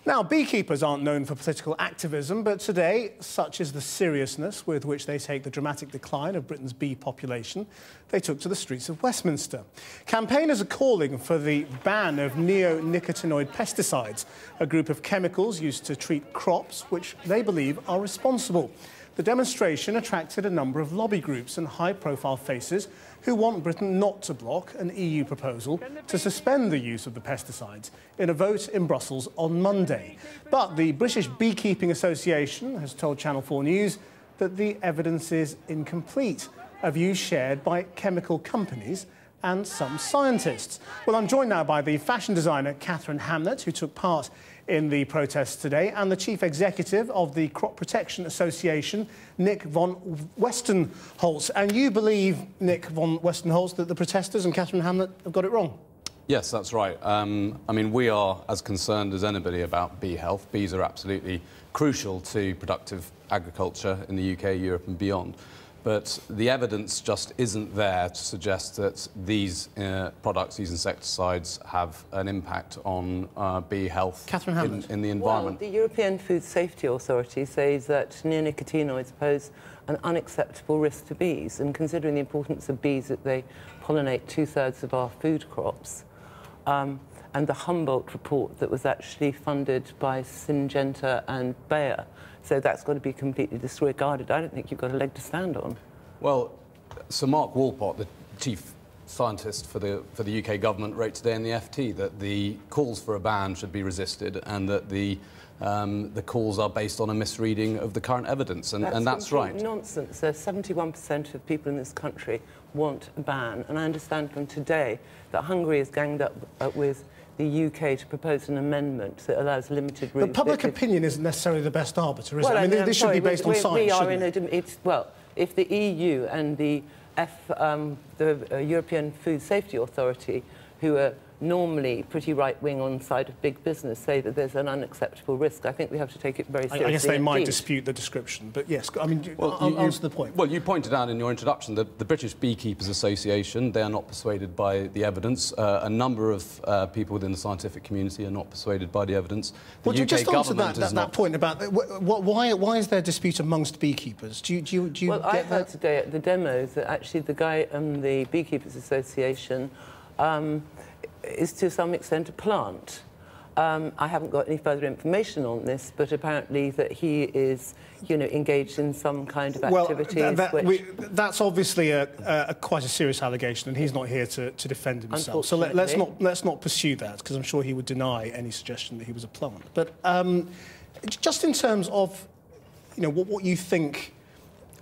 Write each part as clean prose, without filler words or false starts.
Now, beekeepers aren't known for political activism, but today, such is the seriousness with which they take the dramatic decline of Britain's bee population, they took to the streets of Westminster. Campaigners are calling for the ban of neonicotinoid pesticides, a group of chemicals used to treat crops which they believe are responsible. The demonstration attracted a number of lobby groups and high-profile faces who want Britain not to block an EU proposal to suspend the use of the pesticides in a vote in Brussels on Monday. But the British Beekeeping Association has told Channel 4 News that the evidence is incomplete, a view shared by chemical companies and some scientists. Well, I'm joined now by the fashion designer Katharine Hamnett, who took part in the protests today, and the chief executive of the Crop Protection Association, Nick von Westenholz. And you believe, Nick von Westenholz, that the protesters and Katharine Hamnett have got it wrong? Yes, that's right. I mean, we are as concerned as anybody about bee health. Bees are absolutely crucial to productive agriculture in the UK, Europe and beyond. But the evidence just isn't there to suggest that these products, these insecticides, have an impact on bee health in the environment. Well, the European Food Safety Authority says that neonicotinoids pose an unacceptable risk to bees, and considering the importance of bees, that they pollinate 2/3 of our food crops, and the Humboldt report that was actually funded by Syngenta and Bayer. So that's got to be completely disregarded. I don't think you've got a leg to stand on. Well, Sir Mark Walpott, the chief scientist for the UK government, wrote today in the FT that the calls for a ban should be resisted and that the calls are based on a misreading of the current evidence, and that's right. Nonsense. 71% of people in this country want a ban, and I understand from today that Hungary has ganged up with the UK to propose an amendment that allows limited route. But public opinion isn't necessarily the best arbiter, is it? I mean, this should be based on science, shouldn't it? Well, if the EU and the European Food Safety Authority, who are normally pretty right-wing on the side of big business, say that there's an unacceptable risk, I think we have to take it very seriously. I guess they might dispute the description, but yes, I mean, I'll answer the point. Well, you pointed out in your introduction that the British Beekeepers Association, they are not persuaded by the evidence. A number of people within the scientific community are not persuaded by the evidence. Well, just answer that point about why is there dispute amongst beekeepers? Do you well, get I that? heard today at the demos that actually the guy in the Beekeepers Association is to some extent a plant. I haven't got any further information on this, but apparently that he is, you know, engaged in some kind of activities. That's obviously quite a serious allegation, and he's not here to defend himself. So let's not pursue that, because I'm sure he would deny any suggestion that he was a plant. But just in terms of, you know, what you think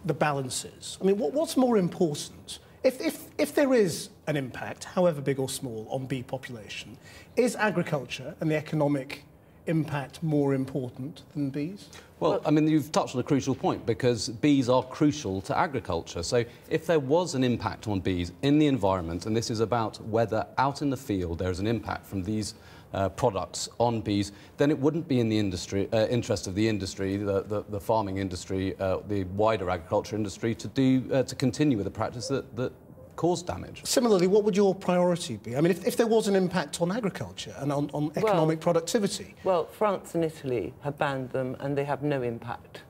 the balance is. I mean, what's more important? If there is an impact, however big or small, on bee population, is agriculture and the economic impact more important than bees? Well, I mean, you've touched on a crucial point, because bees are crucial to agriculture. So if there was an impact on bees in the environment, and this is about whether out in the field there is an impact from these products on bees, then it wouldn't be in the interest of the industry, the farming industry, the wider agriculture industry, to continue with a practice that caused damage. Similarly, what would your priority be? I mean, if there was an impact on agriculture and on economic productivity? Well, France and Italy have banned them, and they have no impact.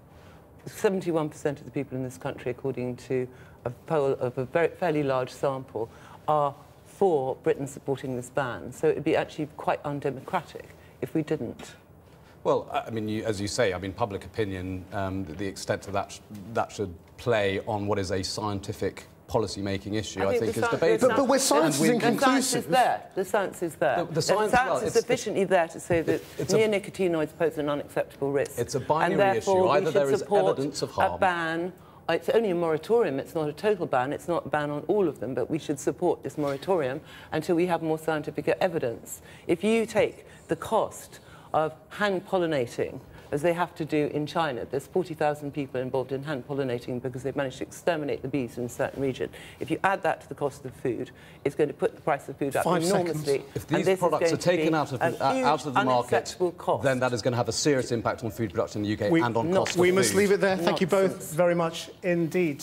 71% of the people in this country, according to a poll of a fairly large sample, are for Britain supporting this ban. So it would be actually quite undemocratic if we didn't. Well, I mean, as you say, I mean, public opinion, the extent of that should play on what is a scientific policy-making issue, I think is debatable. But where science is inconclusive. The science is there. The science is sufficiently there to say that neonicotinoids pose an unacceptable risk. It's a binary issue. Either there is evidence of harm. A ban. It's only a moratorium, it's not a total ban, it's not a ban on all of them, but we should support this moratorium until we have more scientific evidence. If you take the cost of hand-pollinating, as they have to do in China, there's 40,000 people involved in hand-pollinating because they've managed to exterminate the bees in a certain region. If you add that to the cost of food, it's going to put the price of food up enormously. If these products are taken out of the market, then that is going to have a serious impact on food production in the UK and on cost of food. We must leave it there. Thank you both very much indeed.